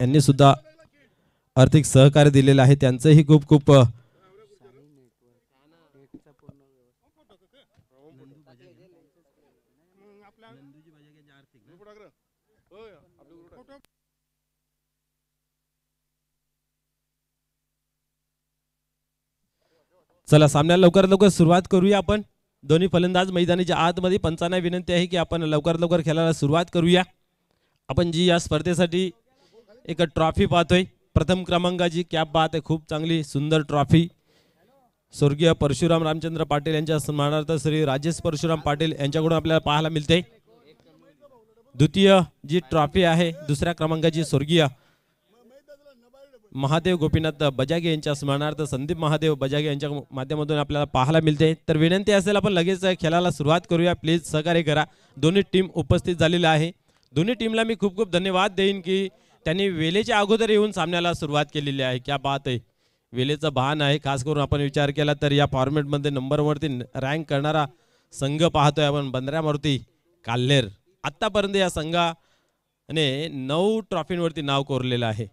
यांनी सुद्धा आर्थिक सहकार्य दिलेलं आहे, त्यांचंही खूप खूप चला सामन्याला लवकरात लवकर सुरुवात करूया आपण. दोन्ही फलंदाज मैदानाच्या आतमध्ये. पंचांना विनंती आहे की आपण लवकरात लवकर खेळायला सुरुवात करूया. आपण जी या स्पर्धेसाठी एक ट्रॉफी पाहतोय, प्रथम क्रमांकाची कॅप पाहत आहे, खूप चांगली सुंदर ट्रॉफी स्वर्गीय परशुराम रामचंद्र पाटील यांच्या सन्मानार्थ श्री राजेश परशुराम पाटील यांच्याकडून आपल्याला पाहायला मिळते. द्वितीय जी ट्रॉफी आहे दुसऱ्या क्रमांकाची स्वर्गीय महादेव गोपीनाथ बजागे यांच्या स्मरणार्थ संदीप महादेव बजागे यांच्या माध्यमातून आपल्याला पाहायला मिळते. तर विनंती असेल आपण लगेच खेळाला सुरुवात करूया, प्लीज सहकार्य करा. दोन्ही टीम उपस्थित झालेल्या आहे. दोन्ही टीमला मी खूप खूप धन्यवाद देईन की त्यांनी वेळेच्या अगोदर येऊन सामन्याला सुरुवात केलेली आहे. क्या बात आहे, वेळेचं भान आहे. खास करून आपण विचार केला तर या फॉर्मॅटमध्ये नंबरवरती रँक करणारा संघ पाहतोय आपण, बंदऱ्यामारुती काल्हेर. आतापर्यंत या संघाने 9 ट्रॉफींवरती नाव कोरलेलं आहे.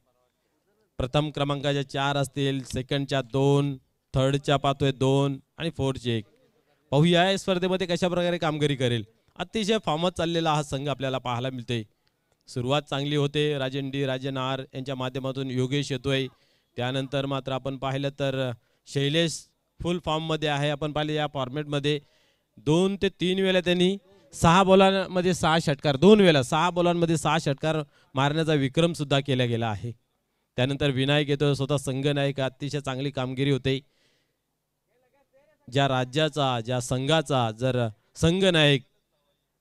प्रथम क्रमांकाच्या 4 असतील, सेकंडच्या 2, थर्डच्या पाहतोय 2 आणि फोर्थचे 1. पाहूया या स्पर्धेमध्ये कशा प्रकारे कामगिरी करेल. अतिशय फॉर्मच चाललेला हा संघ आपल्याला पाहायला मिळते. सुरुवात चांगली होते. राजन डी, राजन आर यांच्या माध्यमातून योगेश येतोय. त्यानंतर मात्र आपण पाहिलं तर शैलेश फुल फॉर्ममध्ये आहे. आपण पाहिलं या फॉर्मॅटमध्ये 2 ते 3 वेळा त्यांनी 6 बॉलांमध्ये 6 षटकार, 2 वेळा 6 बॉलांमध्ये 6 षटकार मारण्याचा विक्रम सुद्धा केला गेला आहे. त्यानंतर विनायक येतो, स्वतः संघनायक. अतिशय चांगली कामगिरी होते. ज्या राज्याचा, ज्या संघाचा जर संघनायक,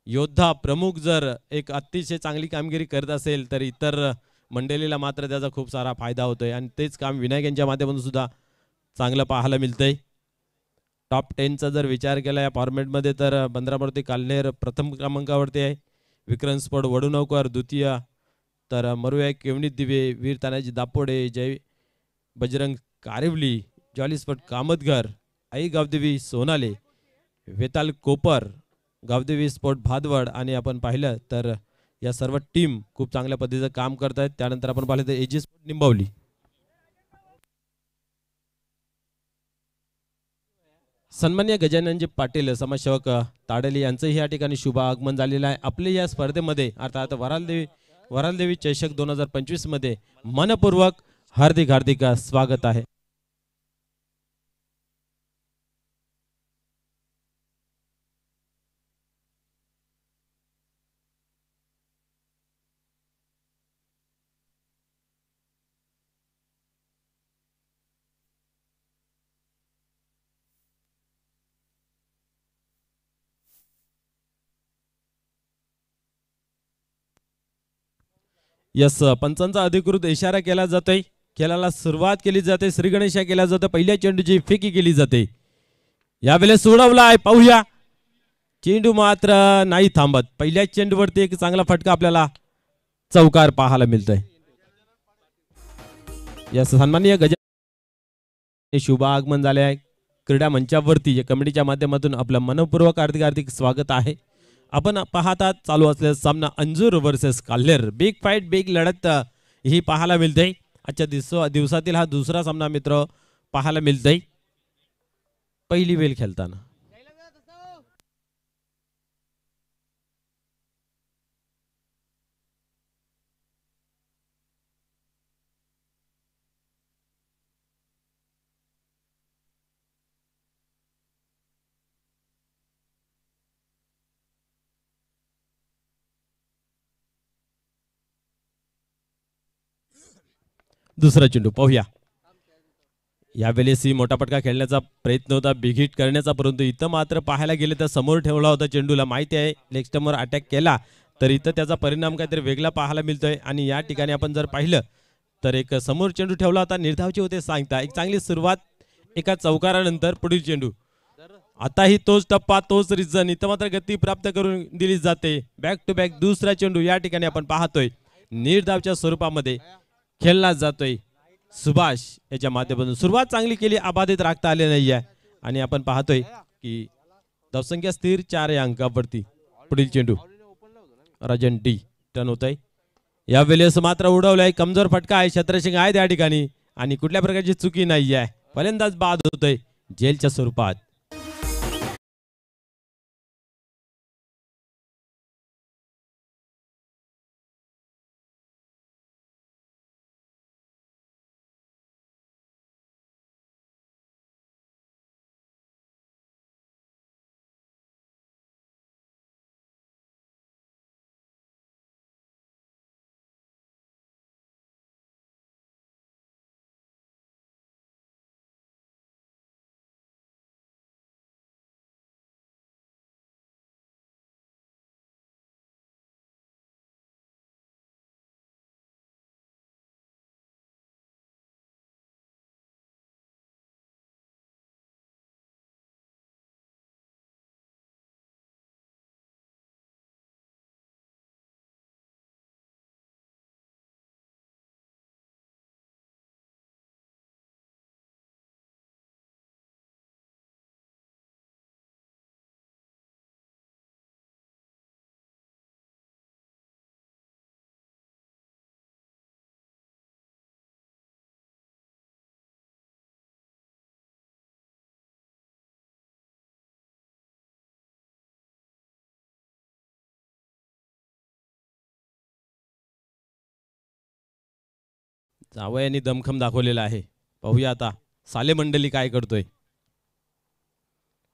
योद्धा, प्रमुख जर एक अतिशय चांगली कामगिरी करत असेल तर इतर मंडळीला मात्र त्याचा खूप सारा फायदा होतोय. आणि तेच काम विनायक यांच्या माध्यमातून सुद्धा चांगलं पाहायला मिळतंय. टॉप 10चा जर विचार केला या फॉर्मॅटमध्ये तर बंदरामारुती काल्हेर प्रथम क्रमांकावरती आहे. विक्रम स्पोर्ट वडुनवकर द्वितीय, तर मरुया केवणी दिवे, वीर तानाजी दापोडे, जय बजरंग कारिवली, जॉली स्पोर्ट कामतगर, आई गावदेवी सोनाले, वेताल कोपर, गावदेवी स्पोर्ट भादवड. आणि आपण पाहिलं तर या सर्व टीम खूप चांगल्या पद्धतीचं काम करत आहेत. त्यानंतर आपण पाहिलं तर एजी स्पोर्ट निंबावली. सन्मान्य गजाननजी पाटील समाजसेवक ताडेली यांचंही या ठिकाणी शुभ आगमन झालेलं आहे. आपले या स्पर्धेमध्ये अर्थात वरालदेवी चषक 2025 मध्ये मनपूर्वक हार्दिक हार्दिक स्वागत आहे. यस, पंचांचा अधिकृत इशारा केला जातोय. खेळाला सुरुवात केली जाते. श्री गणेशा केला जातो. पहिल्या चेंडूची फेकी केली जाते. यावेळेस सोडवला आहे. पाहूया, चेंडू मात्र नाही थांबत. पहिल्या चेंडूवरती एक चांगला फटका आपल्याला चौकार पाहायला मिळतोय. यस, सन्माननीय गजानन शुभ आगमन झाले आहे. क्रीडा मंचावरती या कमिटीच्या माध्यमातून आपलं मनपूर्वक हार्दिक हार्दिक स्वागत आहे. आपण पाहतात चालू असलेला सामना Anjur versus Kalher. Big fight, big लढत ही पाहायला मिळते. आजच्या दिवसातील हा दुसरा सामना मित्र पाहायला मिळतोय. पहिली वेळ खेळताना दुसरा चेंडू पाहूया. यावेळेस मोठा पटका खेळण्याचा प्रयत्न होता, बिग हिट करण्याचा, परंतु इथं मात्र पाहायला गेले तर समोर ठेवला होता चेंडूला. माहिती आहे लेग स्टंपवर अटॅक केला तर इथं त्याचा परिणाम काहीतरी वेगळा पाहायला मिळतोय. आणि या ठिकाणी आपण जर पाहिलं तर एक समोर चेंडू ठेवला होता, निर्धावचे होते सांगता. एक चांगली सुरुवात एका चौकारानंतर पुढील चेंडू. आताही तोच टप्पा, तोच रिझन. इथं मात्र गती प्राप्त करून दिली जाते. बॅक टू बॅक दुसरा चेंडू या ठिकाणी आपण पाहतोय निर्धावच्या स्वरूपामध्ये खेळला जातोय. सुभाष याच्या माध्यमातून सुरुवात चांगली केली, अबाधित राखता आले नाही आहे. आणि आपण पाहतोय की धावसंख्या स्थिर 4 या अंकावरती. पुढील चेंडू राजन डी टर्न होत आहे. या वेळेस मात्र उडवलंय, कमजोर फटका आहे, छत्रसिंग आहे त्या ठिकाणी आणि कुठल्या प्रकारची चुकी नाही आहे. फलंदाज बाद होतोय जेलच्या स्वरूपात. जावयाने दमखम दाखवलेला आहे. पाहूया आता साले मंडळी काय करतोय.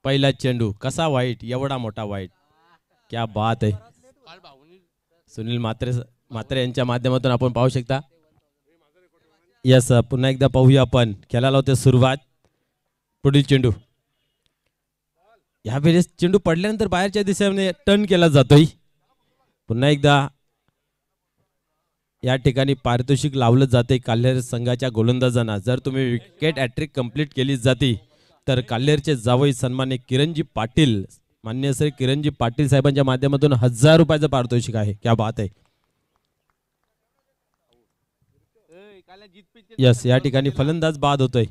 पहिला चेंडू कसा वाईट, एवढा मोठा वाईट, क्या बात आहे. सुनील म्हात्रे यांच्या माध्यमातून आपण पाहू शकता. यस, पुन्हा एकदा पाहूया आपण. खेळायला होते सुरुवात. पुढील चेंडू. यावेळेस चेंडू पडल्यानंतर बाहेरच्या दिशेने टर्न केला जातोय. पुन्हा एकदा या ठिकाणी पारितोषिक लावलं जाते काल्हेर संघाच्या गोलंदाजांना. जर तुम्ही विकेट हॅट्रिक कंप्लीट केली जाते तर काल्हेरचे जावई सन्मान्य किरणजी पाटील, मान्य श्री किरणजी पाटील साहेबांच्या माध्यमातून 1000 रुपयाचं पारितोषिक आहे. क्या बात आहे. यस, या ठिकाणी फलंदाज बाद होतोय.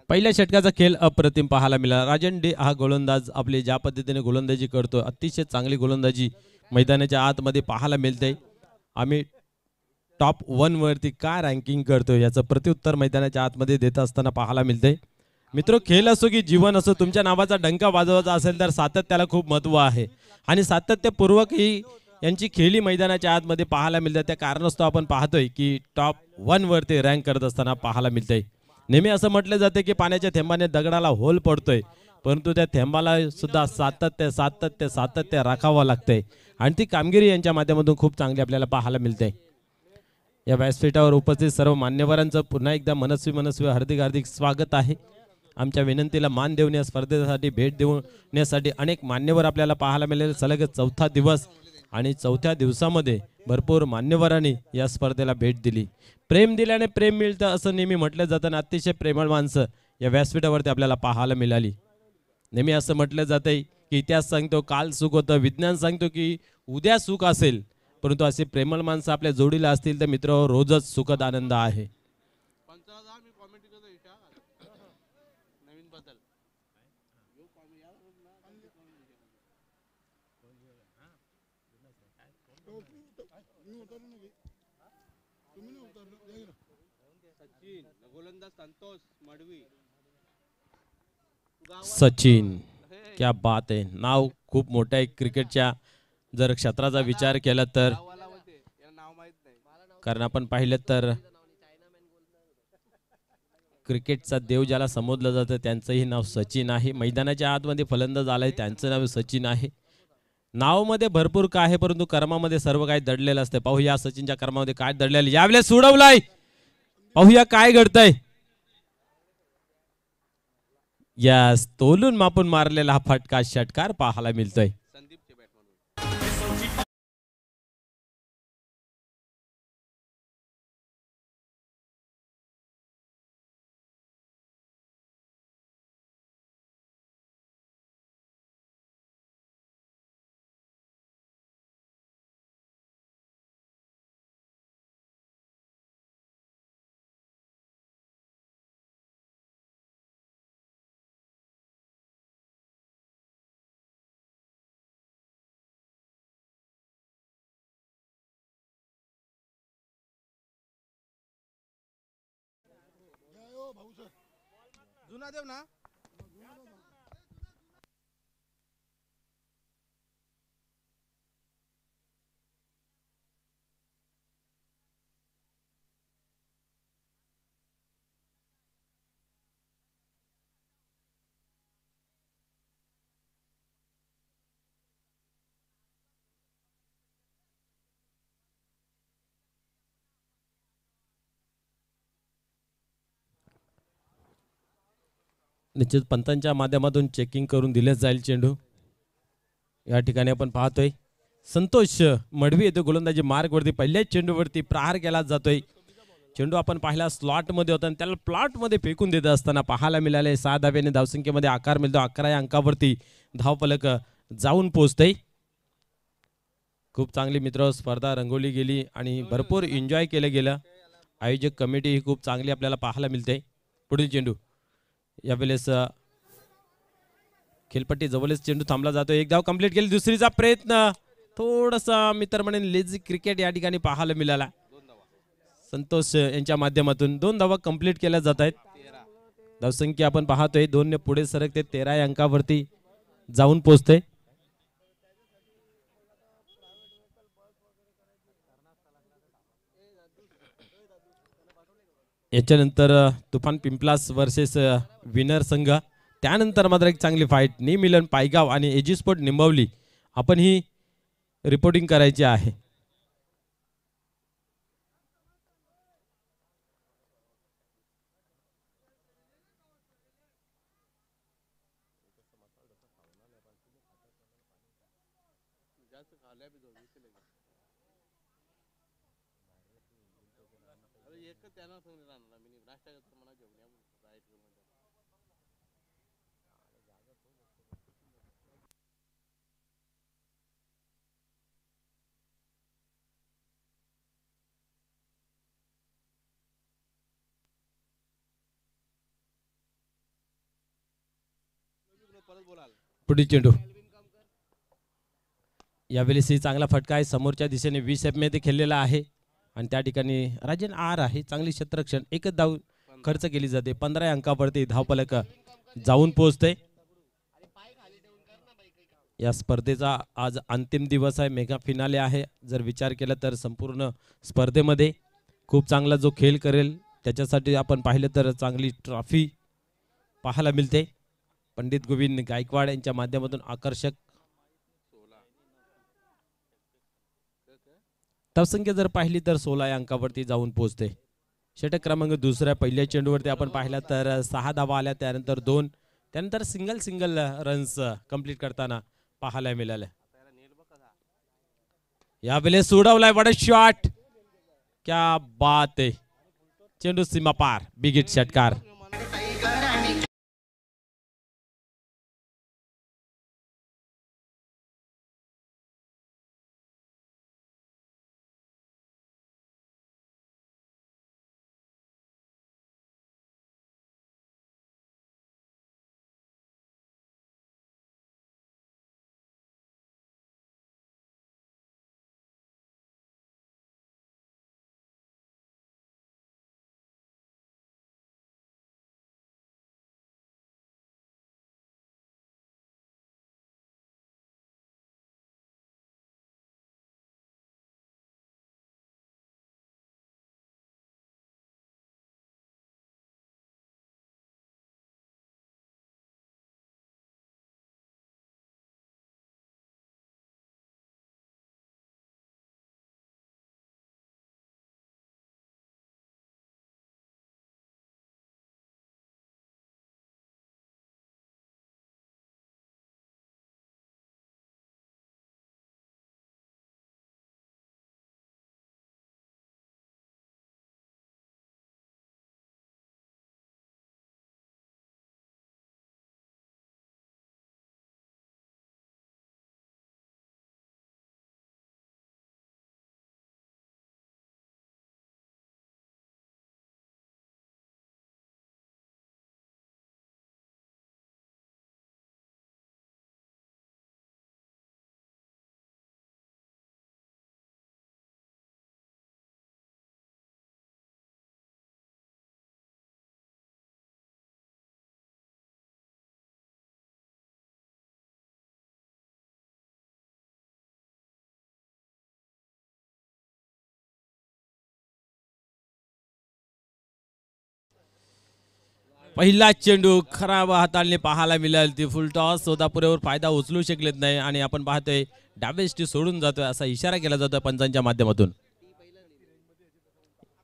पहिल्या षटकाचा खेळ अप्रतिम पाहायला मिळाला. राजन डे हा गोलंदाज आपले ज्या पद्धतीने गोलंदाजी करतो, अतिशय चांगली गोलंदाजी मैदानाच्या आतमध्ये पाहायला मिळते. आम्ही टॉप 1 वरती काय रँकिंग करतो याचं प्रत्युत्तर मैदानाच्या आतमध्ये देत असताना पाहायला मिळते. मित्र, खेळ असो की जीवन असो, तुमच्या नावाचा डंका वाजवायचा असेल तर सातत्याला खूप महत्व आहे आणि सातत्यपूर्वक ही यांची खेळी मैदानाच्या आतमध्ये पाहायला मिळते. त्या कारणास्तव आपण पाहतोय की टॉप 1 वरती रँक करत असताना पाहायला मिळते. नेहमी असं म्हटलं जाते की पाण्याच्या थेंबाने दगडाला होल पडतोय, परंतु त्या थेंबाला सुद्धा सातत्य सातत्य सातत्य राखावं लागतंय आणि ती कामगिरी यांच्या माध्यमातून खूप चांगली आपल्याला पाहायला मिळते. या व्यासपीठावर उपस्थित सर्व मान्यवरांचं पुन्हा एकदा मनस्वी हार्दिक हार्दिक स्वागत आहे. आमच्या विनंतीला मान देऊन या स्पर्धेसाठी भेट देण्यासाठी अनेक मान्यवर आपल्याला पाहायला मिळेल. सलग 4था दिवस आणि 4थ्या दिवसामध्ये भरपूर मान्यवरांनी या स्पर्धेला भेट दिली. प्रेम दिल्याने प्रेम मिळतं असं नेहमी म्हटलं जातं. अतिशय प्रेमळ माणसं या व्यासपीठावरती आपल्याला पाहायला मिळाली. नेहमी असं म्हटलं जातंय की इतिहास सांगतो काल सुख होतं, विज्ञान सांगतो की उद्या सुख असेल, परंतु असे प्रेमळ माणसं आपल्या जोडीला असतील तर मित्र रोजच सुखद आनंद आहे. सचिन, क्या बात आहे. नाव खूप मोठ्या क्रिकेटच्या जर क्षेत्राचा विचार केला तर, कारण आपण पाहिलं तर क्रिकेटचा देव ज्याला संबोधलं जातं त्यांचंही नाव सचिन आहे. मैदानाच्या आतमध्ये फलंदाज आलाय त्यांचं नाव सचिन आहे. नावामध्ये भरपूर काय आहे, परंतु कर्मामध्ये सर्व काही दडलेलं असतं. पाहूया सचिनच्या कर्मामध्ये काय दडलेलं. यावेळेस सोडवलाय, पाहूया काय घडतंय. यस, तोलून मापून मारलेला हा फटका षटकार पाहायला मिळतोय. जुना देव ना निश्चित पंतांच्या माध्यमातून चेकिंग करून दिलेच जाईल चेंडू. या ठिकाणी आपण पाहतोय संतोष मडवी येतो गोलंदाजी मार्गवरती पहिल्याच चेंडूवरती प्रहार केला जातोय. चेंडू आपण पाहिला स्लॉट मध्ये होता आणि त्याला प्लॉट मध्ये फेकून देत असताना पाहायला मिळाले 6 धाब्याने धावसंख्येमध्ये आकार मिळतो. 11 या अंकावरती धावफलक जाऊन पोहोचतय. खूप चांगली मित्र स्पर्धा रंगवली गेली आणि भरपूर एन्जॉय केलं गेलं. आयोजक कमिटी ही खूप चांगली आपल्याला पाहायला मिळते. पुढील चेंडू यावेळेस खेळपट्टी जवळच चेंडू थांबला जातो. एक धाव कंप्लीट केली. दुसरीचा प्रयत्न थोडासा मित्र म्हणेन लेझी क्रिकेट या ठिकाणी पाहायला मिळाला. संतोष यांच्या माध्यमातून 2 धावा कंप्लीट केल्या जात आहेत. धावसंख्या आपण पाहतोय 2 ने पुढे सरकते 13 या अंकावरती जाऊन पोहोचते. याच्यानंतर तुफान पिंपलास वर्सेस विनर संघ. त्यानंतर मात्र एक चांगली फाईट नी मिलन पायगाव आणि एजी स्पोर्ट निंबवली आपण ही रिपोर्टिंग करायची आहे. पुढील चेंडू यावेळेस चांगला फटका आहे. समोरच्या दिशेने 20 एफ मध्ये खेळलेला आहे आणि त्या ठिकाणी राजन आर आहे. चांगली क्षेत्ररक्षण एकच धाव खर्च केली जाते. 15 अंकावरती धावफलक जाऊन पोहोचते. या स्पर्धेचा आज अंतिम दिवस आहे. मेगा फिनाले आहे. जर विचार केला तर संपूर्ण स्पर्धेमध्ये खूप चांगला जो खेळ करेल त्याच्यासाठी आपण पाहिलं तर चांगली ट्रॉफी पाहायला मिळते. पंडित गोविंद गायकवाड यांच्या माध्यमातून आकर्षक धावसंख्या जर पाहिली तर 16 या अंकावरती जाऊन पोहोचते. षटक क्रमांक दुसऱ्या पहिल्या चेंडूवरती आपण पाहिला तर 6 धावा आल्या. त्यानंतर 2 त्यानंतर सिंगल रन्स कंप्लीट करताना पाहायला मिळाले. यावेळेस सोडवलाय बडा शॉट. क्या बात आहे. चेंडू सीमा पार बिगिट षटकार. पहिला चेंडू खराब हाताळणे पाहायला मिळेल. ती फुल टॉस होता, पुरेवर फायदा उचलू शकलेत नाही आणि आपण पाहतोय डाबेस्टी सोडून जातोय असा इशारा केला जातोय पंचांच्या माध्यमातून.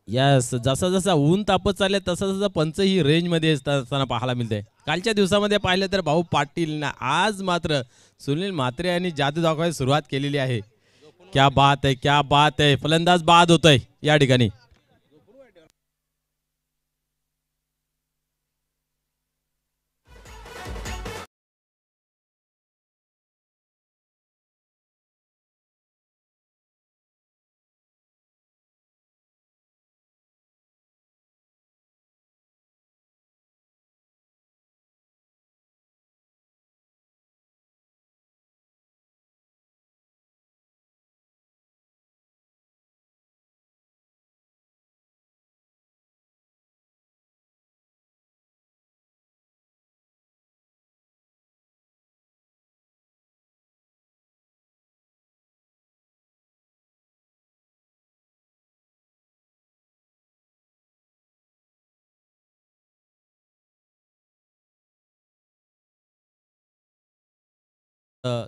यस, जसा जसा ऊन तापत चालले तसा तसा पंच ही रेंज मध्ये असताना पाहायला मिळते. कालच्या दिवसामध्ये पाहिलं तर भाऊ पाटील ना आज मात्र सुनील म्हात्रे यांनी जादू दाखवायला सुरुवात केलेली आहे. क्या बात आहे, क्या बात आहे. फलंदाज बाद होतोय या ठिकाणी.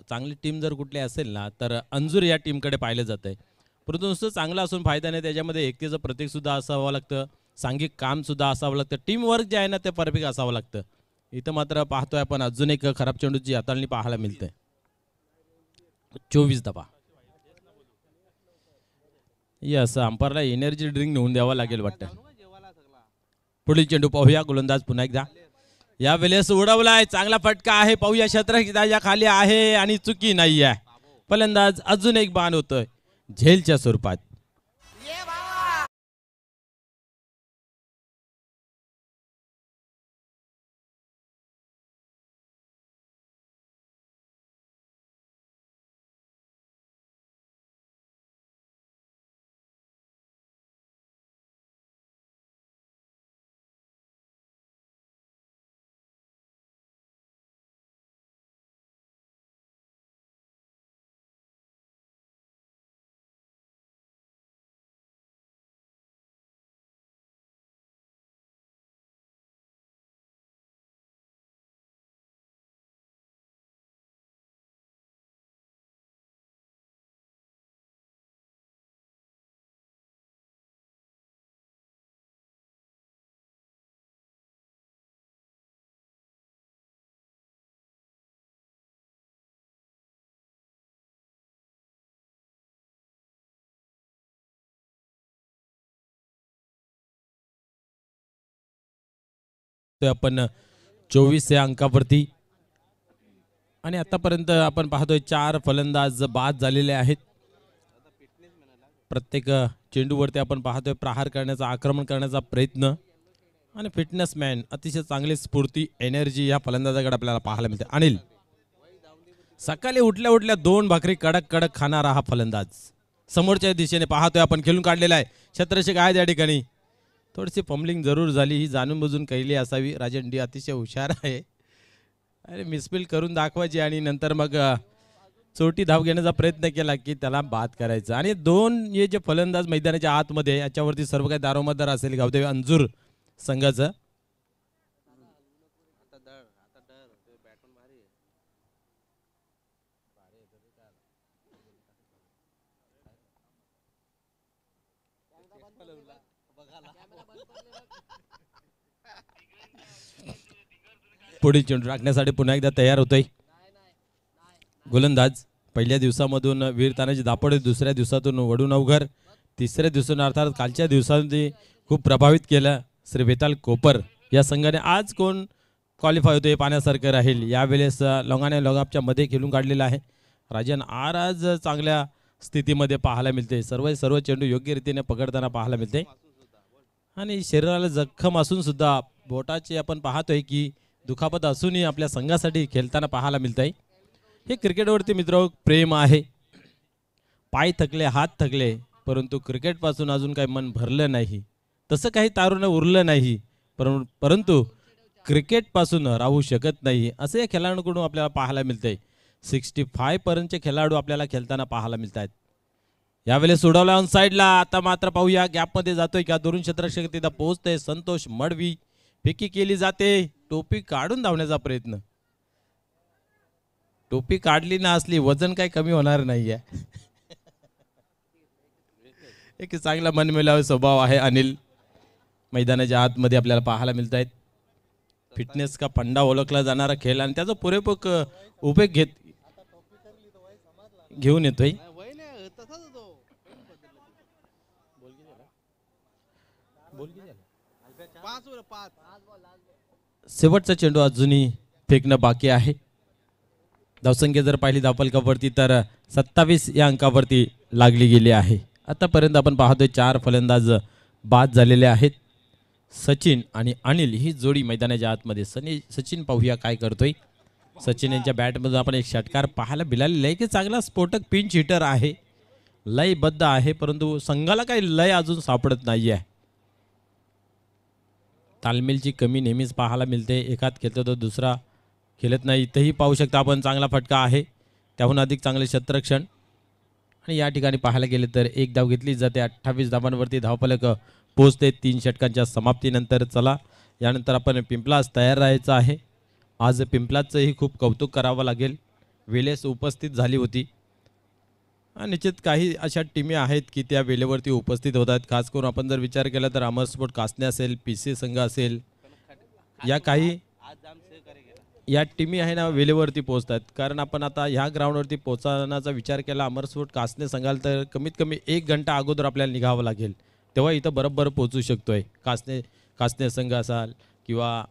चांगली टीम जर कुठली असेल ना तर अंजूर या टीमकडे पाहिलं जात आहे. परंतु नुसतं चांगलं असून फायदा नाही, त्याच्यामध्ये एकतेचं प्रतीक सुद्धा असावं लागतं, सांघिक काम सुद्धा असावं लागतं, टीम वर्क जे आहे ना ते परफेक्ट असावं लागतं. इथं मात्र पाहतोय आपण अजून एक खराब चेंडूची हाताळणी पाहायला मिळते. 24 धावा. यस, अंपायरला एनर्जी ड्रिंक नेऊन द्यावा लागेल वाटतं. पुढील चेंडू पाहूया. गोलंदाज पुन्हा एकदा या वेळेस उडवलाय, चांगला फटका आहे. पाहूया क्षेत्राच्या खाली आहे आणि चुकी नाही आहे. फलंदाज अजून एक बाण होतोय झेलच्या स्वरूपात. आपण 24 या अंकावरती आणि आतापर्यंत आपण पाहतोय 4 फलंदाज बाद झालेले आहेत. प्रत्येक चेंडूवरती आपण पाहतोय प्रहार करण्याचा, आक्रमण करण्याचा प्रयत्न आणि फिटनेसमॅन अतिशय चांगली स्फूर्ती, एनर्जी या फलंदाजाकडे आपल्याला पाहायला मिळते. अनिल, सकाळी उठल्या उठल्या 2 भाकरी कडक कडक खाणारा हा फलंदाज समोरच्या दिशेने पाहतोय आपण खेळून काढलेला आहे. छत्रशेख आहे त्या ठिकाणी. थोडीशी फंबलिंग जरूर झाली, ही जाणून बुजून केली असावी. राजन डी अतिशय हुशार आहे. अरे मिसफिल करून दाखवायची आणि नंतर मग चोटी धाव घेण्याचा प्रयत्न केला की त्याला बाद करायचं. आणि 2 हे जे फलंदाज मैदानाच्या आतमध्ये याच्यावरती सर्व काही दारोमदार असेल गावदेवी अंजूर संघाचं. पुढील चेंडू राखण्यासाठी पुन्हा एकदा तयार होतोय गोलंदाज. पहिल्या दिवसामधून वीर तानाजी दापोडे, दुसऱ्या दिवसातून वडू नवघर, तिसऱ्या दिवसातून अर्थात कालच्या दिवसांनी खूप प्रभावित केलं श्री वेताल कोपर या संघाने. आज कोण क्वालिफाय होते पाहण्यासारखं राहील. यावेळेस लोंगाने लोगापच्या मध्ये खेळून काढलेला आहे. राजन आर आज चांगल्या स्थितीमध्ये पाहायला मिळते. सर्व चेंडू योग्य रीतीने पकडताना पाहायला मिळते आणि शरीराला जखम असून सुद्धा बोटाचे आपण पाहतोय की दुखापत असूनही आपल्या संघासाठी खेळताना पाहायला मिळत आहे. हे क्रिकेटवरती मित्र प्रेम आहे. पाय थकले, हात थकले, परंतु क्रिकेटपासून अजून काही मन भरलं नाही, तसं काही तारुण्य उरलं नाही, परंतु क्रिकेटपासून राहू शकत नाही असं या खेळाडूंकडून आपल्याला पाहायला मिळतंय. 65 पर्यंतचे खेळाडू आपल्याला खेळताना पाहायला मिळत आहेत. यावेळेस सोडवला ऑन साईडला. आता मात्र पाहूया गॅपमध्ये जातोय का दुरून क्षेत्ररक्षक तिथं पोहोचतोय. संतोष मडवी फेकी केली जाते, टोपी काढून धावण्याचा प्रयत्न. टोपी काढली ना असली वजन काही कमी होणार नाहीये. एक चांगला मनमिळावू स्वभाव आहे अनिल मैदानाच्या आतमध्ये आपल्याला पाहायला मिळत आहेत. फिटनेस का फंडा ओळखला जाणारा खेळ आणि त्याचा पुरेपूर उपयोग घेऊन येतोय. शेवटचा चेंडू अजूनही फेकणं बाकी आहे. धावसंख्या जर पाहिली धावफलकावरती तर 27 या अंकावरती लागली गेली आहे. आतापर्यंत आपण पाहतोय 4 फलंदाज बाद झालेले आहेत. सचिन आणि अनिल ही जोडी मैदानाच्या आतमध्ये. सचिन पाहूया काय करतोय. सचिन यांच्या बॅटमधून आपण एक षटकार पाहायला मिळालेला आहे की चांगला स्फोटक पिंच हिटर आहे, लयबद्ध आहे, परंतु संघाला काही लय अजून सापडत नाही आहे. तालमेलची कमी नेहमीच पाहायला मिळते. एकात खेळतो तर दुसरा खेळत नाही. इथंही पाहू शकता आपण चांगला फटका आहे, त्याहून अधिक चांगले क्षेत्ररक्षण. आणि या ठिकाणी पाहायला गेले तर एक धाव घेतली जाते. 28 धावांवरती धावफलक पोहोचते 3 षटकांच्या समाप्तीनंतर. चला यानंतर आपण पिंपलास तयार राहायचं आहे. आज पिंपलाचंही खूप कौतुक करावं लागेल. वेळेस उपस्थित झाली होती. निश्चित काही अशा टीमी आहेत की त्या वेळेवरती उपस्थित होतात. खास करून आपण जर विचार केला तर अमर स्पोर्ट कासने असेल, PC संघ असेल, या काही या टीमी आहे ना वेळेवरती पोहोचतात. कारण आपण आता ह्या ग्राउंडवरती पोहोचण्याचा विचार केला अमर स्पोर्ट कासने संघाल तर कमीत कमी 1 घंटा अगोदर आपल्याला निघावं लागेल, तेव्हा इथं बरोबर पोहोचू शकतोय. कासने संघ असाल किंवा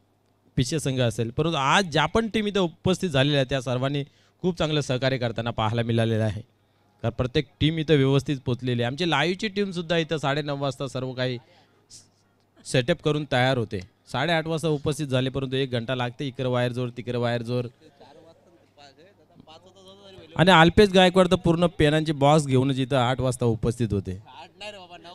PC संघ असेल. परंतु आज ज्या पण टीम इथं उपस्थित झालेल्या आहेत त्या सर्वांनी खूप चांगलं सहकार्य करताना पाहायला मिळालेलं आहे. तर प्रत्येक टीम इथं व्यवस्थित पोचलेली आहे. आमची लाईव्हची टीमसुद्धा इथं 9:30 वाजता सर्व काही सेटअप करून तयार होते. 8:30 वाजता उपस्थित झाले, परंतु 1 घंटा लागते. इकडे वायर जोर तिकडे वायर जोर. आणि अल्पेश गायकवाड तर पूर्ण पेनांची बॉक्स घेऊनच इथं 8 वाजता उपस्थित होते.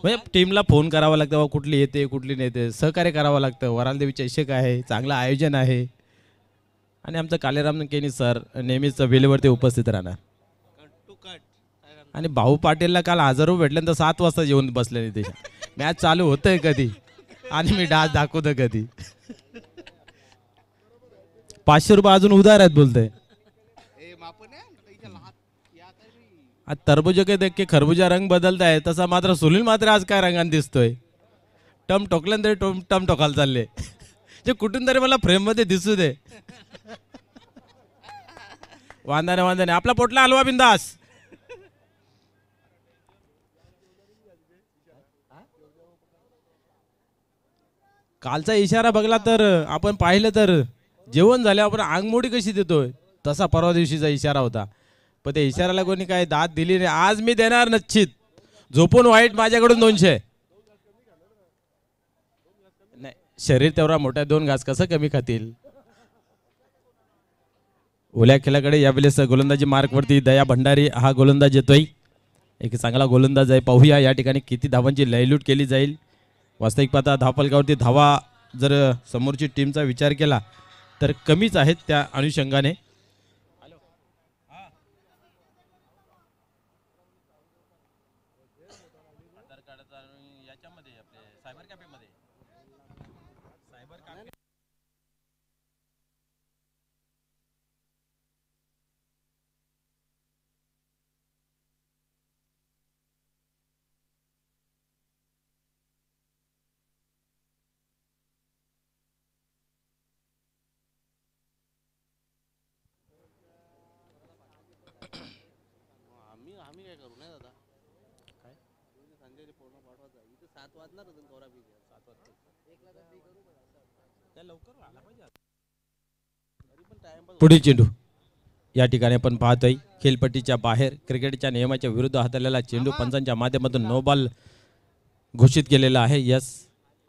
म्हणजे टीमला फोन करावा लागतं, बाबा कुठली येते कुठली नाही येते, सहकार्य करावं लागतं. वरालदेवी चषक आहे, चांगलं आयोजन आहे. आणि आमचं कालेराम केनी सर नेहमीच वेळेवरती उपस्थित राहणार. आणि भाऊ पाटीलला काल हजारो भेटल्यानंतर 7 वाजता जेवून बसले नाही. त्याच्या मॅच चालू होतंय कधी आणि मी डास दाखवतो कधी. 500 रुपये अजून उधार आहेत बोलतोय. तरबूज के देख के खरबूजा रंग बदलताय, तसा मात्र सुनील मात्र आज काय रंगाने दिसतोय. टम टोकल्यानंतर टम टोकायला चालले. जे कुठून तरी मला फ्रेम मध्ये दिसू दे. वांदाने आपला पोटला हलवा बिंदास. कालचा इशारा बघला तर आपण पाहिलं तर जेवण झाल्यावर आपण आंगमोडी कशी देतोय तसा परवा दिवशीचा इशारा होता. पण त्या इशाऱ्याला कोणी काय दाद दिली नाही. आज मी देणार निश्चित. झोपून वाईट माझ्याकडून 200 नाही. शरीर तेवढा मोठा 2 घास कसं कमी खातील. ओल्या खेळाकडे यावेळेस गोलंदाजी मार्कवरती दया भंडारी हा गोलंदाज येतोय. एक चांगला गोलंदाज आहे. पाहूया या ठिकाणी किती धावांची लयलूट केली जाईल. वास्तविक पाहता धावफलकावरती धावा जर समोरची टीमचा विचार केला तर कमीच आहेत. त्या अनुषंगाने पुढील चेंडू या ठिकाणी आपण पाहतोय खेळपट्टीच्या बाहेर क्रिकेटच्या नियमाच्या विरुद्ध हाताळलेला चेंडू पंचांच्या माध्यमातून नो बॉल घोषित केलेला आहे. यस.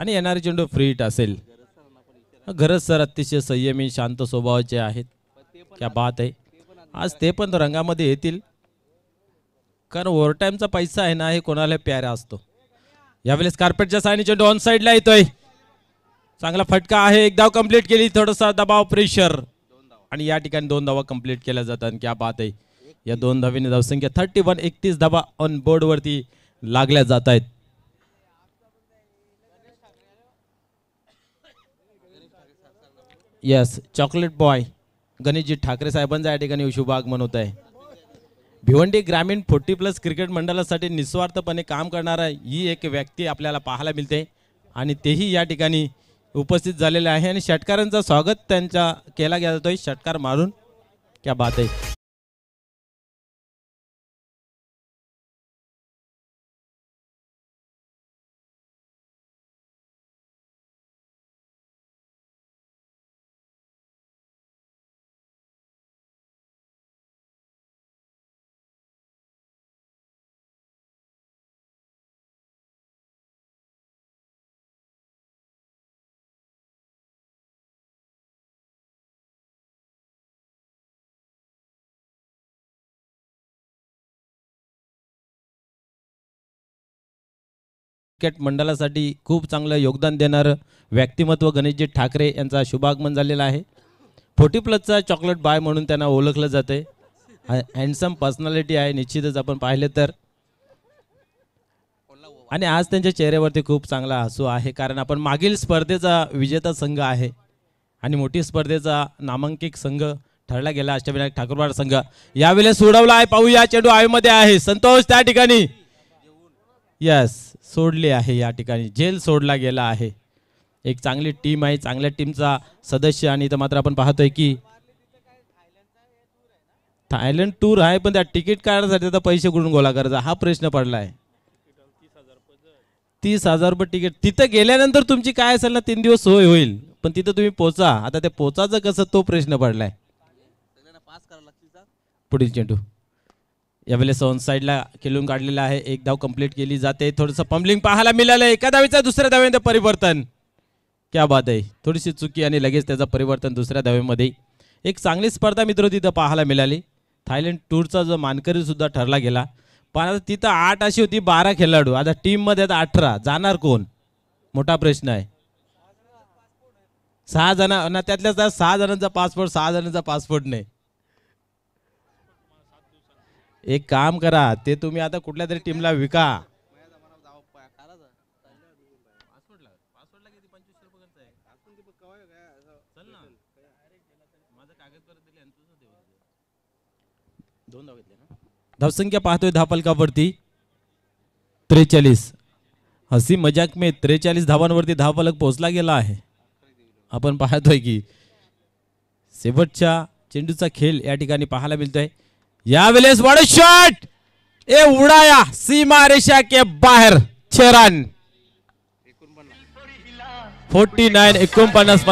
आणि येणारे चेंडू फ्री हिट असेल. गरज सर अतिशय संयमी शांत स्वभावाचे आहेत. क्या बात आहे. आज ते पण रंगामध्ये येतील कारण ओव्हरटाईमचा पैसा आहे ना हे कोणाला प्यारा असतो. यावेळेस कार्पेटच्या साईडने चेंडू ऑन साईडला येतोय. चांगला फटका आहे. 1 धाव कंप्लीट केली. थोडासा दबाव प्रेशर आणि या ठिकाणी 2 धावा कंप्लीट केल्या जातात. क्या बात आहे. या 2 धावेने धावसंख्या 31. 31 धावा ऑन बोर्ड वरती लागल्या जात आहेत. Yes chocolate boy Ganeshji Thackeray साहेबांचा या ठिकाणी शुभ आगमन होत आहे. भिवंडी ग्रामीण 40+ क्रिकेट मंडळासाठी निस्वार्थपणे काम करणारा ही एक व्यक्ती आपल्याला पाहायला मिळते आणि तेही या ठिकाणी उपस्थित झालेले आहे आणि षटकारांचं स्वागत त्यांचा केला जातोय षटकार मारून. क्या बात आहे. क्रिकेट मंडळासाठी खूप चांगलं योगदान देणारं व्यक्तिमत्व गणेशजी ठाकरे यांचा शुभागमन झालेला आहे. 40+चा चॉकलेट बाय म्हणून त्यांना ओळखलं जाते. हँडसम पर्सनॅलिटी आहे निश्चितच आपण पाहिले तर. आणि आज त्यांच्या चेहऱ्यावरती खूप चांगला हसू आहे कारण आपण मागील स्पर्धेचा विजेता संघ आहे आणि मोठी स्पर्धेचा नामांकित संघ ठरला गेला अष्टविनायक ठाकूरवाड संघ यावेळेस सोडवला आहे. पाहूया चेंडू आवेमध्ये आहे. संतोष त्या ठिकाणी यस सोडली आहे. या ठिकाणी जेल सोडला गेला आहे. एक चांगली टीम आहे चांगल्या टीमचा सदस्य आणि इथं मात्र आपण पाहतोय की थायलंड टूर आहे पण त्या तिकीट काढण्यासाठी आता पैसे कुठून गोळा करायचा हा प्रश्न पडलाय. 30,000 रुपये तिकीट तिथं गेल्यानंतर तुमची काय असेल ना 3 दिवस सोय होईल पण तिथं तुम्ही पोचा आता ते पोचाचं कसं तो प्रश्न पडलाय. पुढील चेंडू यावेळेस ऑन साईडला खेळून काढलेला आहे. एक धाव कंप्लीट केली जाते. थोडंसं पंबलिंग पाहायला मिळालं. एका धावेचा दुसऱ्या धावेमध्ये परिवर्तन. क्या बात आहे. थोडीशी चुकी आणि लगेच त्याचं परिवर्तन दुसऱ्या धावेमध्ये. एक चांगली स्पर्धा मित्र तिथं पाहायला मिळाली. थायलंड टूरचा जो मानकरी सुद्धा ठरला गेला पण आता तिथं 8 अशी होती 12 खेळाडू आता टीम मध्ये आता 18 जाणार कोण मोठा प्रश्न आहे. 6 जण ना त्यातल्या 6 जणांचा पासपोर्ट 6 जणांचा पासपोर्ट नाही. एक काम करा ते तुम्ही आता कुठल्या तरी टीमला विका. धावसंख्या पाहतोय धावफलकावरती 43. हसी मजाक में 43 धावांवरती धावफलक पोहोचला गेला आहे. आपण पाहतोय की शेवटच्या चेंडूचा खेळ या ठिकाणी पाहायला मिळतोय. यावेळेस बड़ा शॉट ए उड़ाया सीमा रेषा के बाहर 6 रन 49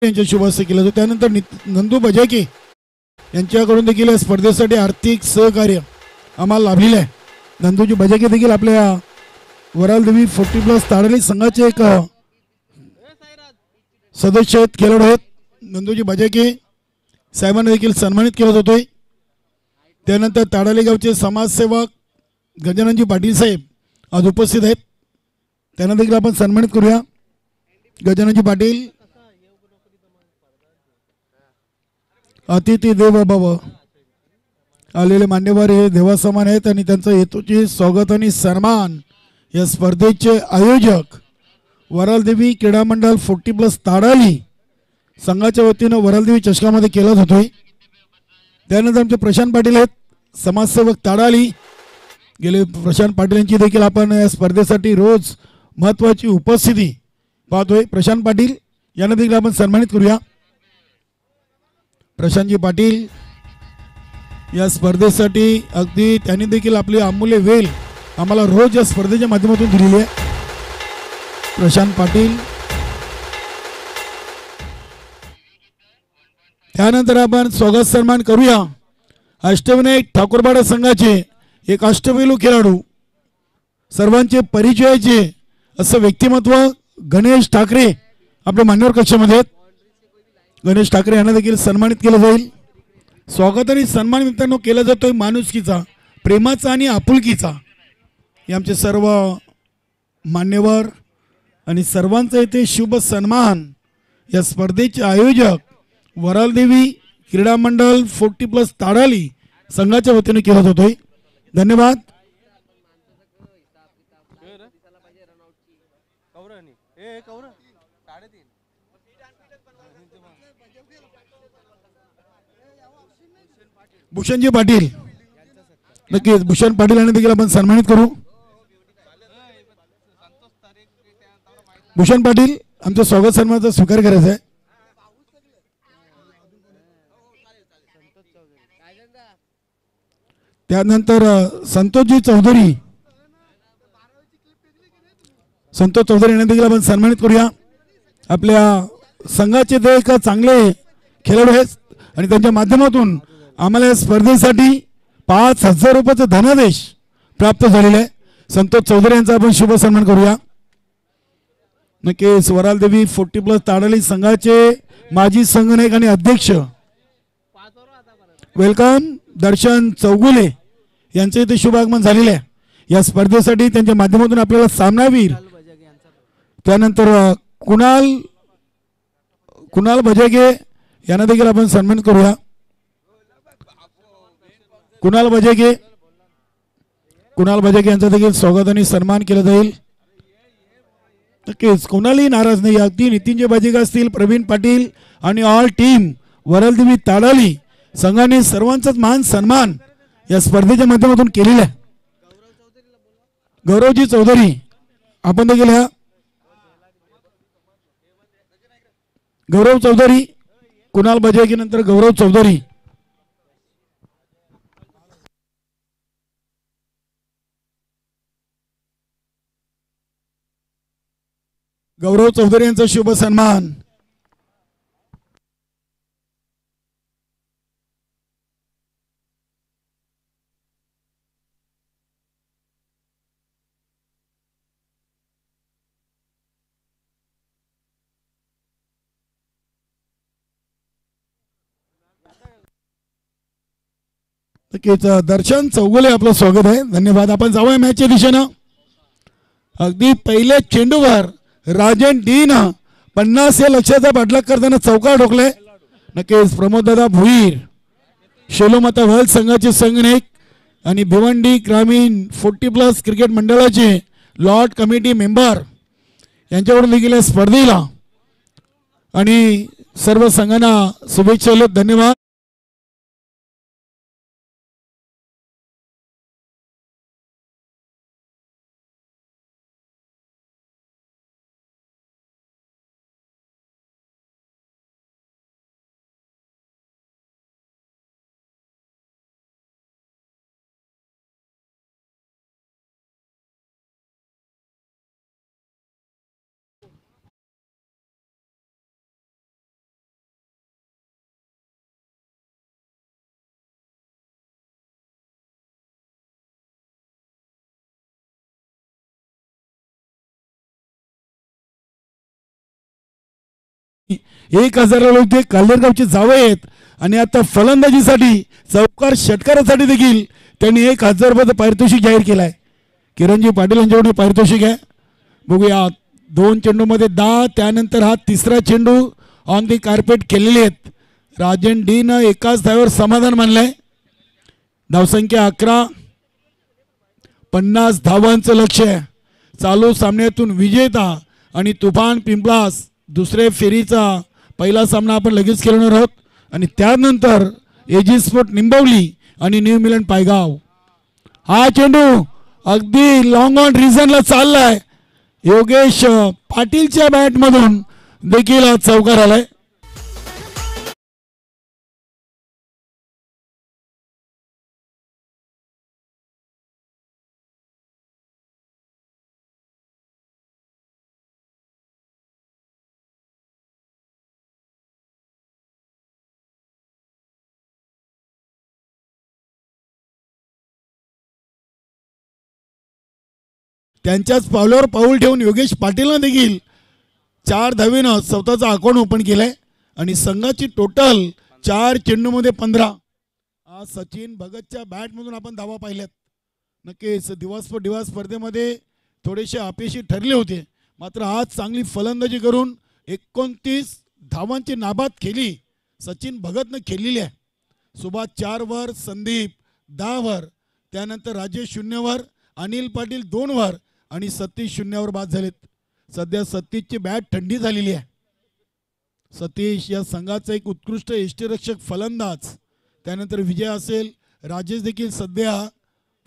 यांच्या शुभ हस्ते केलं जातं. त्यानंतर नंदू बजाके यांच्याकडून देखील या स्पर्धेसाठी आर्थिक सहकार्य आम्हाला लाभलेलं आहे. नंदूजी बजाके देखील आपल्या वरालदेवी 40+ ताडाली संघाचे एक सदस्य आहेत, खेळाडू आहेत. नंदूजी बजाके साहेबांना देखील सन्मानित केलं जातोय. त्यानंतर ताडाली गावचे समाजसेवक गजाननजी पाटील साहेब आज उपस्थित आहेत. त्यांना देखील आपण सन्मानित करूया. गजाननजी पाटील अतिथी देव बाबा आलेले मान्यवर हे देवासमान आहेत आणि त्यांचं हेतूचे स्वागत आणि सन्मान या स्पर्धेचे आयोजक वरालदेवी क्रीडा मंडळ 40+ ताडाली संघाच्या वतीनं वरालदेवी चषकामध्ये केला जातोय. त्यानंतर आमचे प्रशांत पाटील आहेत, समाजसेवक ताडाली. गेले प्रशांत पाटील यांची देखील आपण या स्पर्धेसाठी रोज महत्त्वाची उपस्थिती पाहतोय. प्रशांत पाटील यांना देखील आपण सन्मानित करूया. प्रशांतजी पाटील या स्पर्धेसाठी अगदी त्यांनी देखील आपली अमूल्य वेळ आम्हाला रोज या स्पर्धेच्या माध्यमातून दिलेली आहे. प्रशांत पाटील. त्यानंतर आपण स्वागत सन्मान करूया अष्टविनायक ठाकूरबाडा संघाचे एक अष्टपैलू खेळाडू, सर्वांचे परिचयाचे असं व्यक्तिमत्व गणेश ठाकरे आपल्या मान्यवर कक्षामध्ये आहेत. गणेश ठाकरे यांना देखील सन्मानित केलं जाईल. स्वागत आणि सन्मान मित्रांनो केला जातोय माणुसकीचा, प्रेमाचा आणि आपुलकीचा. हे आमचे सर्व मान्यवर आणि सर्वांचा इथे शुभ सन्मान या स्पर्धेचे आयोजक वरालदेवी क्रीडा मंडळ 40+ ताडाली संघाच्या वतीने केला जातोय. धन्यवाद. भूषणजी पाटील, नक्कीच भूषण पाटील यांना देखील आपण सन्मानित करू. भूषण पाटील आमचं स्वागत सन्मानाचा स्वीकार करायचा आहे. त्यानंतर संतोषजी चौधरी, संतोष चौधरी यांना देखील आपण सन्मानित करूया. आपल्या संघाचे ते एक चांगले खेळाडू आहेत आणि त्यांच्या माध्यमातून आम्हाला या स्पर्धेसाठी 5,000 रुपयाचा धनादेश प्राप्त झालेला आहे. संतोष चौधरी यांचा आपण शुभ सन्मान करूया. नक्कीच वरालदेवी 40+ ताडाली संघाचे माजी संघनायक आणि अध्यक्ष वेलकम दर्शन चौगुले यांचे इथे शुभ आगमन झालेले आहे. या स्पर्धेसाठी त्यांच्या माध्यमातून आपल्याला सामनावीर, त्यानंतर कुणाल बजागे यांना देखील आपण सन्मान करूया. कुणाल बजागे यांचा देखील स्वागत आणि सन्मान केला जाईल. नक्कीच कोणालाही नाराज नाही. अगदी नितीनजी बजागे असतील, प्रवीण पाटील आणि ऑल टीम वरालदेवी ताडाली संघाने सर्वांचाच मान सन्मान या स्पर्धेच्या माध्यमातून केलेला आहे. गौरवजी चौधरी आपण देखील ह्या गौरव चौधरी, कुणाल बजागे नंतर गौरव चौधरी. गौरव चौधरी यांचा शुभ सन्मान. नक्कीच दर्शन चौगुले आपलं स्वागत आहे. धन्यवाद. आपण जाऊया मॅचच्या दिशेनं. अगदी पहिल्या चेंडूवर राजन डीन 50 या लक्षाचा पाठलाग करताना चौकार ठोकले. नक्कीच प्रमोददादा भुईर शेलोमाता वर्ल्ड संघाचे संघनायक आणि भिवंडी ग्रामीण 40+ क्रिकेट मंडळाचे लॉर्ड कमिटी मेंबर यांच्याकडून देखील स्पर्धेला आणि सर्व संघांना शुभेच्छा. धन्यवाद. 1000 लोक ते काल्हेरगावचे जावई आहेत आणि आता फलंदाजीसाठी चौकार षटकारासाठी देखील त्यांनी 1000 रुपयाचं पारितोषिक जाहीर केलं आहे. किरणजी पाटील यांच्याकडे पारितोषिक आहे. बघूया 2 चेंडूमध्ये 10. त्यानंतर हा तिसरा चेंडू ऑन दी कार्पेट केलेले आहेत. राजन डी न एकाच धावेवर समाधान मानलंय. धावसंख्या 11. 50 धावांचं लक्ष्य आहे. चालू सामन्यातून विजेता आणि तुफान पिंपळास दुसऱ्या फेरीचा पहिला सामना आपण लगेच खेळणार आहोत आणि त्यानंतर एजी स्पोर्ट निंबवली आणि न्यू मिलन पायगाव. हा चेंडू अगदी लॉंग ऑन रिझनला चाललाय. योगेश पाटीलच्या बॅटमधून देखील चौकार आलाय. त्यांच्याच पावलावर पाऊल ठेवून योगेश पाटीलनं देखील 4 धावेनं स्वतःचा अकाउंट ओपन केलंय आणि संघाची टोटल 4 चेंडूमध्ये 15. आज सचिन भगतच्या बॅटमधून आपण धावा पाहिल्यात. नक्कीच दिवस स्पर्धेमध्ये थोडेसे अपयशी ठरले होते, मात्र आज चांगली फलंदाजी करून 29 धावांची नाबाद केली सचिन भगतनं केलेली आहे. सुभाष 4 वर, संदीप 10 वर, त्यानंतर राजेश 0 वर, अनिल पाटील 2 वर आणि सतीश 0 वर बाद झालेत. सध्या सतीशची बॅट थंडी झालेली आहे. सतीश या संघाचा एक उत्कृष्ट यष्टीरक्षक फलंदाज. त्यानंतर विजय असेल, राजेश देखील सध्या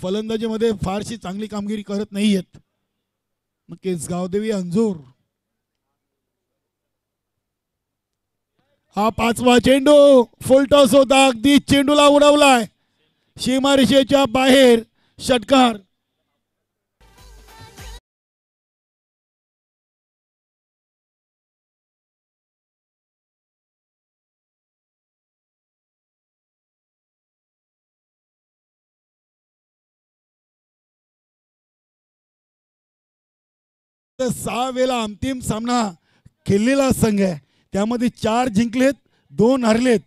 फलंदाजीमध्ये फारशी चांगली कामगिरी करत नाही आहेत. नक्कीच गावदेवी अंजूर. हा 5वा चेंडू फुल टॉस होता. अगदी चेंडूला उडवलाय सीमारेषेच्या बाहेर. षटकार. तर 6 वेळा अंतिम सामना खेळलेला संघ आहे. त्यामध्ये 4 जिंकलेत, 2 हरलेत.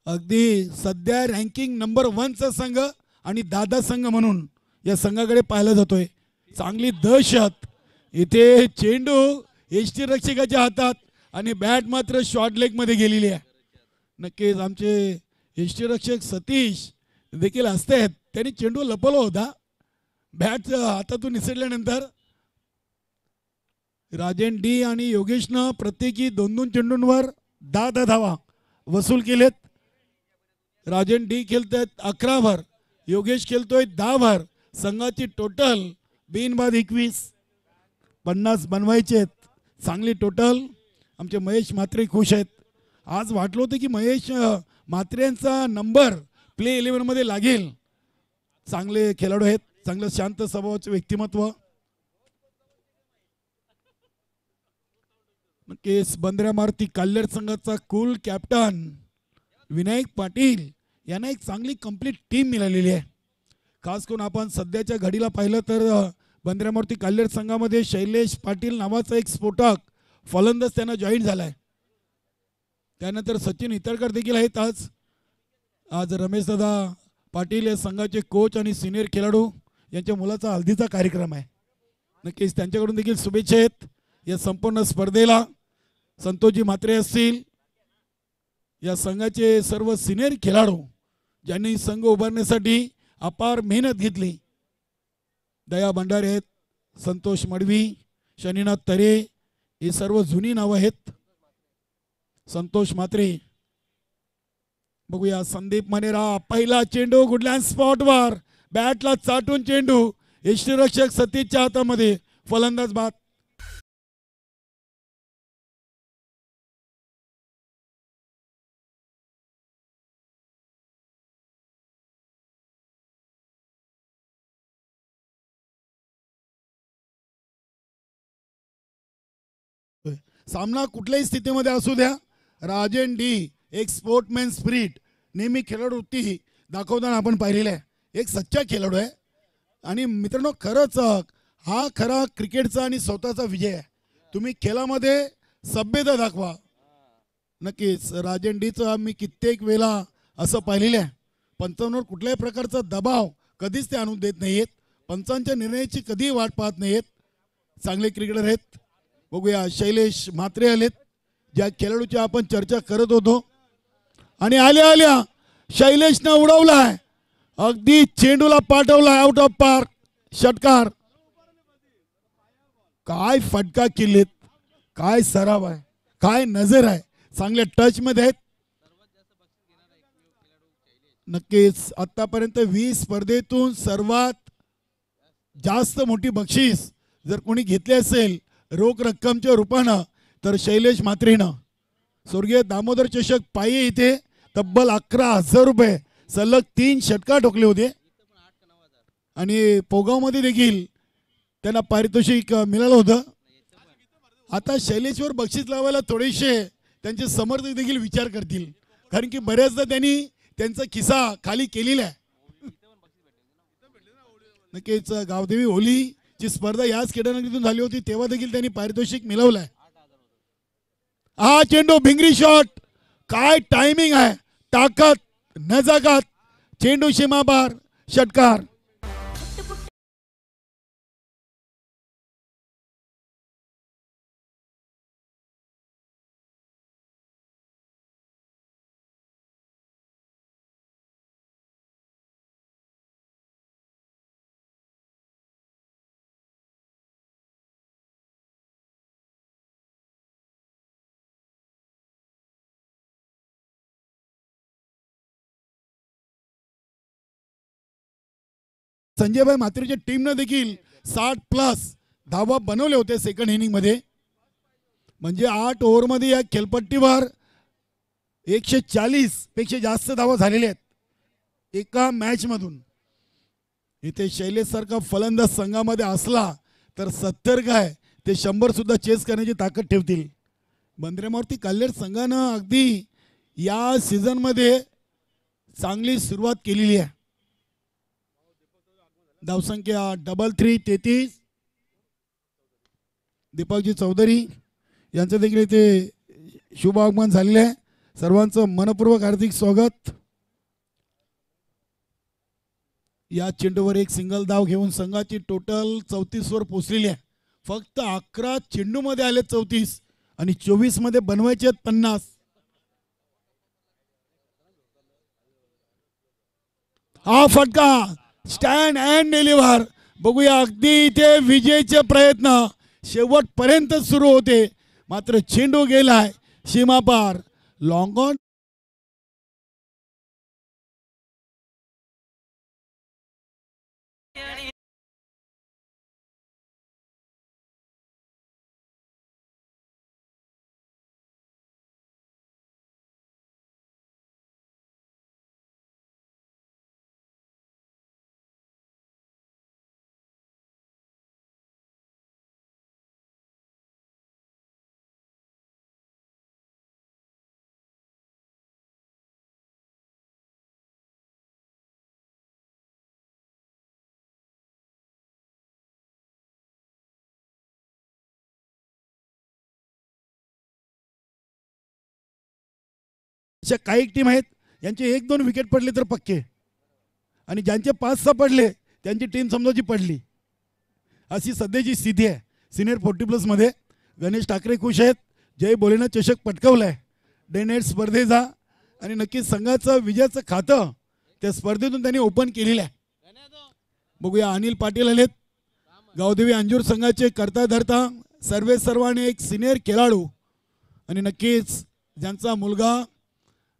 अगदी सध्या रँकिंग नंबर 1चा संघ आणि दादा संघ म्हणून या संघाकडे पाहिला जातोय. चांगली दहशत. इथे चेंडू यष्टीरक्षकाच्या हातात आणि बॅट मात्र शॉर्ट लेगमध्ये गेलेली आहे. नक्कीच आमचे यष्टीरक्षक सतीश देखील असते आहेत. त्यांनी चेंडू लपवला होता. बॅट हातातून निसटल्यानंतर राजन डी आणि योगेशनं प्रत्येकी 2-2 चेंडूंवर 10 धावा वसूल केलेत. राजन डी खेळतात 11 वर, योगेश खेळतोय 10 वर. संघाची टोटल बिनबाद 21. 50 बनवायचे आहेत. चांगली टोटल. आमचे महेश म्हात्रे खुश आहेत. आज वाटलं होतं की महेश म्हात्रे यांचा नंबर प्ले 11 मध्ये लागेल. चांगले खेळाडू आहेत, चांगलं शांत स्वभावाचं व्यक्तिमत्व. नक्कीच बंदऱ्या मारुती काल्हेर संघाचा कूल कॅप्टन विनायक पाटील यांना एक चांगली कंप्लीट टीम मिळालेली आहे. खास करून आपण सध्याच्या घडीला पाहिलं तर बंदऱ्या मारुती काल्हेर संघामध्ये शैलेश पाटील नावाचा एक स्फोटक फलंदाज त्यांना जॉईन झालाय. त्यानंतर सचिन इतरकर देखील आहेत. आज रमेशदादा पाटील या संघाचे कोच आणि सिनियर खेळाडू यांच्या मुलाचा हल्दीचा कार्यक्रम आहे. नक्कीच त्यांच्याकडून देखील शुभेच्छा आहेत या संपूर्ण स्पर्धेला. संतोषजी म्हात्रे असतील, या संघाचे सर्व सिनियर खेळाडू ज्यांनी संघ उभारण्यासाठी अपार मेहनत घेतली. दया भंडारे आहेत, संतोष मडवी, शनीनाथ तरे, हे सर्व जुनी नावं आहेत. संतोष म्हात्रे. बघूया संदीप मनेरा. पहिला चेंडू गुडलँड स्पॉटवर, बॅटला चाटून चेंडू यष्टीरक्षक सतीशच्या हातामध्ये. फलंदाज बाद. सामना कुठल्याही स्थितीमध्ये असू द्या, राजन डी एक स्पोर्टमॅन स्पिरिट नेहमी खेळाडूवृत्ती दाखवताना आपण पाहिलेलं आहे. एक सच्चा खेळाडू आहे. आणि मित्रांनो, खरंच हा खरा क्रिकेटचा आणि स्वतःचा विजय आहे. तुम्ही खेळामध्ये सभ्यता दाखवा, नक्कीच राजन डीचं मी कित्येक वेळा असं पाहिलेलं आहे. पंचांवर कुठल्याही प्रकारचा दबाव कधीच ते आणून देत नाहीत. पंचांच्या निर्णयाची कधीही वाट पाहत नाहीत. चांगले क्रिकेटर आहेत. बघूया शैलेश म्हात्रे आलेत, ज्या खेळाडूची आपण चर्चा करत होतो. आणि आल्या आल्या शैलेशनं उडवलाय, अगदी चेंडूला पाठवलाय आउट ऑफ पार्क, षटकार. काय फटका केलेत, काय सराव आहे, काय नजर आहे, चांगल्या टच मध्ये आहेत. नक्कीच आतापर्यंत 20 स्पर्धेतून सर्वात जास्त मोठी बक्षीस जर कोणी घेतली असेल रोख रक्कमच्या रूपानं तर शैलेश म्हात्रेनं. स्वर्गीय दामोदर चषक पायी इथे तब्बल 11,000 रुपये सलग 3 षटकार ठोकले होते. आणि पोगावमध्ये देखील त्यांना पारितोषिक मिळालं होतं. आता शैलेशवर बक्षीस लावायला थोडेसे त्यांचे समर्थक देखील विचार करतील, कारण की बऱ्याचदा त्यांनी त्यांचा खिसा खाली केलेला आहे. नक्कीच गावदेवी होलीची स्पर्धा याच क्रीडानगरीतून झाली होती, तेव्हा देखील त्यांनी पारितोषिक मिळवलंय. हा चेंडू भिंगरी शॉट, काय टायमिंग आहे, ताकद, नजाकत, चेंडू सीमापार, षटकार. संजयभाई म्हात्रेच्या टीमनं देखील 60+ धावा बनवले होते सेकंड इनिंग मध्ये. म्हणजे 8 ओव्हरमध्ये या खेळपट्टीवर 140 पेक्षा जास्त धावा झालेल्या आहेत एका मॅच मधून. इथे शैलेश सारखा फलंदाज संघामध्ये असला तर 70 काय ते 100 सुद्धा चेस करण्याची ताकद ठेवतील. बंद्रेमावरती कल्लेर संघानं अगदी या सीझन मध्ये चांगली सुरुवात केलेली आहे. धावसंख्या 333. दीपकजी चौधरी यांचं देखील इथे शुभ आगमन झालेलं आहे. सर्वांचं मनपूर्वक हार्दिक स्वागत. या चेंडूवर एक सिंगल धाव घेऊन संघाची टोटल 34 वर पोहोचलेली आहे. फक्त 11 चेंडूमध्ये आले 34 आणि 24 मध्ये बनवायचे आहेत 50. हा फटका स्टँड अँड डिलिव्हर. बघूया अगदी इथे विजयचे प्रयत्न शेवटपर्यंत सुरू होते, मात्र चेंडू गेलाय सीमापार. Long on. काही टीम आहेत यांचे 1-2 विकेट पडले तर पक्के, आणि ज्यांचे 5-6 पडले त्यांची टीम समजायची पडली. अशी सध्याची स्थिती आहे सिनियर 40+ मध्ये. गणेश ठाकरे खुश आहेत, जय बोलेनं चषक पटकावलाय डे नाईट स्पर्धेचा, आणि नक्कीच संघाचं विजयाचं खातं त्या स्पर्धेतून त्यांनी ओपन केलेलं आहे. बघूया अनिल पाटील आलेत, गावदेवी अंजूर संघाचे करता धरता सर्वांनी एक सिनियर खेळाडू, आणि नक्कीच ज्यांचा मुलगा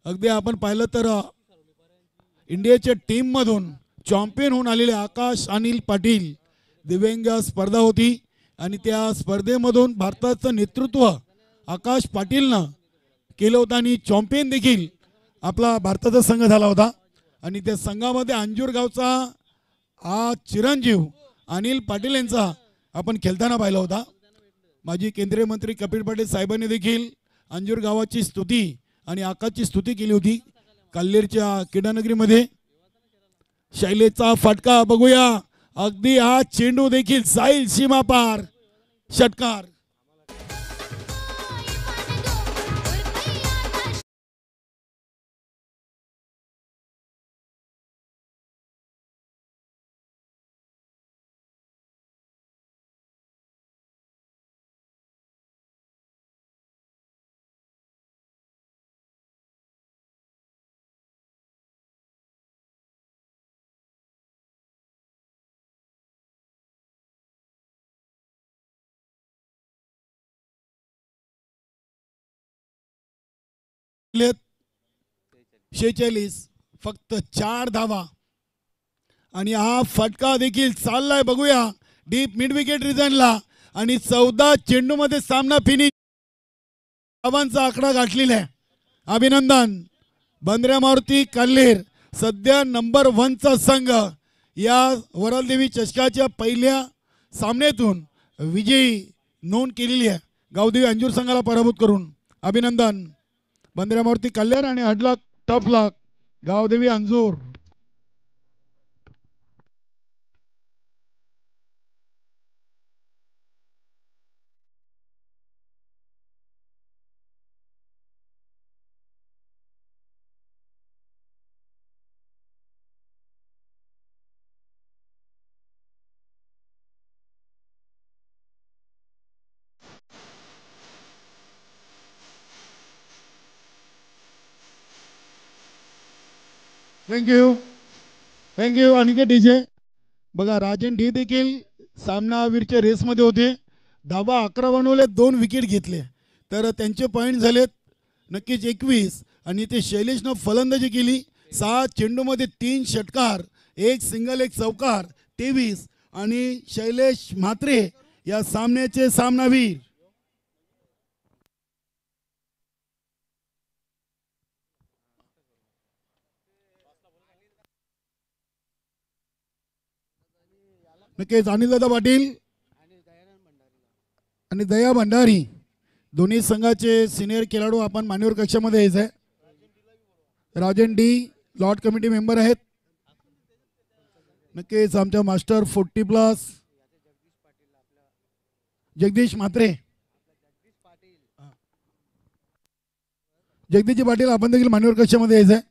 अगदी आपण पाहिलं तर इंडियाच्या टीम मधून चॅम्पियन होऊन आलेले आकाश अनिल पाटील. दिव्यांग स्पर्धा होती आणि त्या स्पर्धेमधून भारताचं नेतृत्व आकाश पाटीलनं केलं होतं आणि चॅम्पियन देखील आपला भारताचा संघ झाला होता. आणि त्या संघामध्ये अंजूर गावचा हा चिरंजीव अनिल पाटील यांचा आपण खेळताना पाहिला होता. माजी केंद्रीय मंत्री कपिल पाटील साहेबांनी देखील अंजूर गावाची स्तुती आणि आकाशची स्तुती केली होती कल्लेरच्या क्रीडानगरीमध्ये. शैलेशचा फटका बघूया, अगदी हा चेंडू देखील जाईल सीमापार, षटकार. 46 फक्त 4 धावा आणि हा फटका देखील चाललाय बघूया डीप मिड विकेट रिजनला आणि 14 चेंडूमध्ये सामना फिनिश धावांचा आकडा गाठलेला आहे. अभिनंदन बंद्र्या मारुती कल्हेर सध्या नंबर 1 चा संघ या वरलदेवी चषकाच्या पहिल्या सामन्यातून विजयी नोंद केलेली आहे गावदेवी अंजूर संघाला पराभूत करून. अभिनंदन बंद्र्या मारुती कल्याण आणि हडलक tough luck Gavdevi Anjur. Thank you Aniket DJ. बघा राजन डी देखील सामनावीरच्या रेसमध्ये होते. धावा 11 बनवले 2 विकेट घेतले तर त्यांचे पॉईंट झालेत नक्कीच 21 आणि ते शैलेशनं फलंदाजी केली 6 चेंडूमध्ये 3 षटकार 1 सिंगल 1 चौकार 23 आणि शैलेश म्हात्रे या सामन्याचे सामनावीर. नक्कीच अनिलदादा पाटील आणि दया भंडारी दोन्ही संघाचे सिनियर खेळाडू आपण मान्यवर कक्षामध्ये यायचं आहे. Rajan D lot committee member आहेत. नक्कीच आमच्या मास्टर 40+ जगदीश म्हात्रे जगदीशजी पाटील आपण देखील मान्यवर कक्षामध्ये यायचं आहे.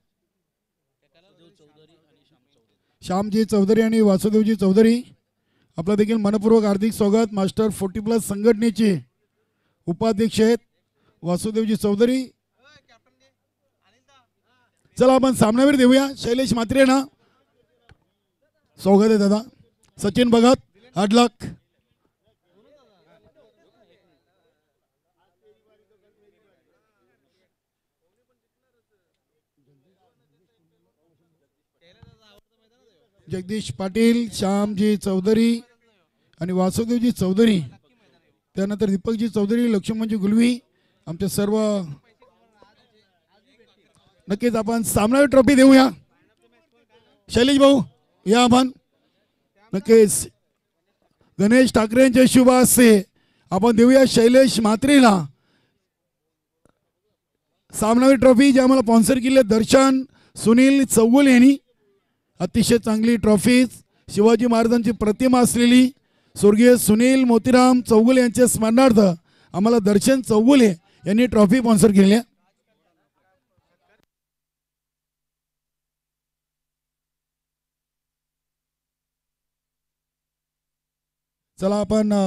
श्यामजी चौधरी आणि वासुदेवजी चौधरी आपलं देखील मनपूर्वक हार्दिक स्वागत. मास्टर 40+ संघटनेचे उपाध्यक्ष आहेत वासुदेवजी चौधरी. चला आपण सामनावीर देऊया शैलेश म्हात्रे ना. स्वागत आहे दादा. सचिन भगत हडलक. जगदीश पाटील श्यामजी चौधरी आणि वासुदेवजी चौधरी त्यानंतर दीपकजी चौधरी लक्ष्मणजी गुलवी आमचे सर्व. नक्कीच आपण सामनावीर ट्रॉफी देऊया. शैलेश भाऊ या आपण. नक्कीच गणेश ठाकरे यांच्या शुभ हस्ते आपण देऊया शैलेश म्हात्रेला सामनावीर ट्रॉफी जी आम्हाला स्पॉन्सर केली दर्शन सुनील चौगुल यांनी. अतिशय चांगली ट्रॉफी शिवाजी महाराजांची प्रतिमा असलेली स्वर्गीय सुनील मोतीराम चौगुले यांच्या स्मरणार्थ आम्हाला दर्शन चौगुले यांनी ट्रॉफी स्पॉन्सर केली आहे. चला आपण